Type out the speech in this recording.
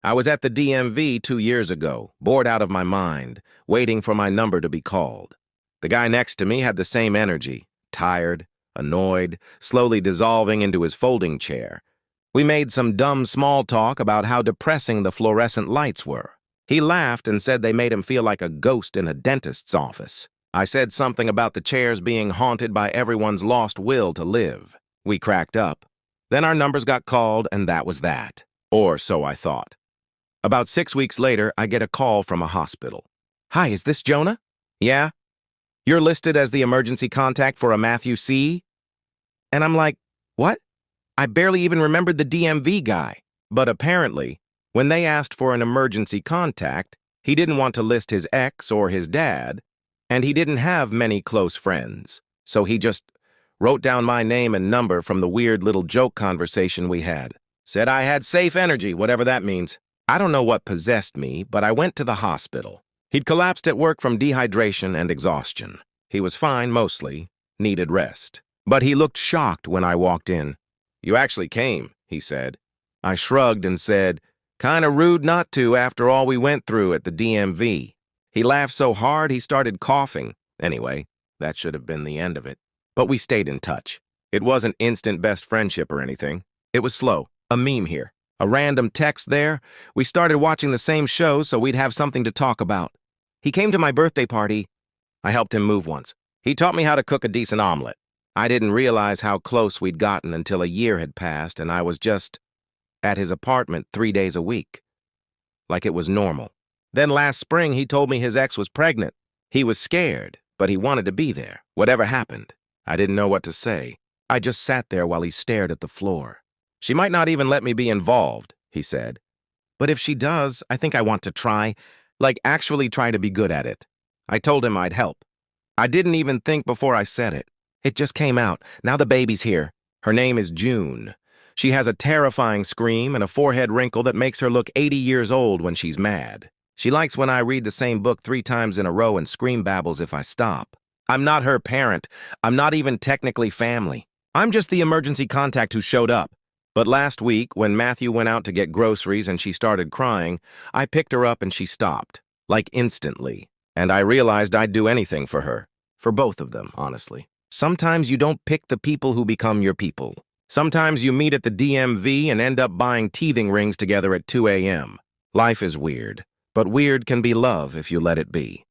I was at the DMV 2 years ago, bored out of my mind, waiting for my number to be called. The guy next to me had the same energy, tired, annoyed, slowly dissolving into his folding chair. We made some dumb small talk about how depressing the fluorescent lights were. He laughed and said they made him feel like a ghost in a dentist's office. I said something about the chairs being haunted by everyone's lost will to live. We cracked up. Then our numbers got called, and that was that. Or so I thought. About 6 weeks later, I get a call from a hospital. "Hi, is this Jonah?" "Yeah." "You're listed as the emergency contact for a Matthew C.?" And I'm like, what? I barely even remembered the DMV guy. But apparently, when they asked for an emergency contact, he didn't want to list his ex or his dad, and he didn't have many close friends. So he just wrote down my name and number from the weird little joke conversation we had. Said I had safe energy, whatever that means. I don't know what possessed me, but I went to the hospital. He'd collapsed at work from dehydration and exhaustion. He was fine mostly, needed rest. But he looked shocked when I walked in. "You actually came," he said. I shrugged and said, "Kinda rude not to after all we went through at the DMV. He laughed so hard he started coughing. Anyway, that should have been the end of it. But we stayed in touch. It wasn't instant best friendship or anything. It was slow, a meme here. A random text there. We started watching the same show so we'd have something to talk about. He came to my birthday party. I helped him move once. He taught me how to cook a decent omelet. I didn't realize how close we'd gotten until a year had passed and I was just at his apartment 3 days a week. Like it was normal. Then last spring he told me his ex was pregnant. He was scared, but he wanted to be there, whatever happened. I didn't know what to say. I just sat there while he stared at the floor. "She might not even let me be involved," he said. "But if she does, I think I want to try, like actually try to be good at it." I told him I'd help. I didn't even think before I said it. It just came out. Now the baby's here. Her name is June. She has a terrifying scream and a forehead wrinkle that makes her look 80 years old when she's mad. She likes when I read the same book 3 times in a row and scream babbles if I stop. I'm not her parent. I'm not even technically family. I'm just the emergency contact who showed up. But last week, when Matthew went out to get groceries and she started crying, I picked her up and she stopped, like instantly. And I realized I'd do anything for her. For both of them, honestly. Sometimes you don't pick the people who become your people. Sometimes you meet at the DMV and end up buying teething rings together at 2 a.m. Life is weird, but weird can be love if you let it be.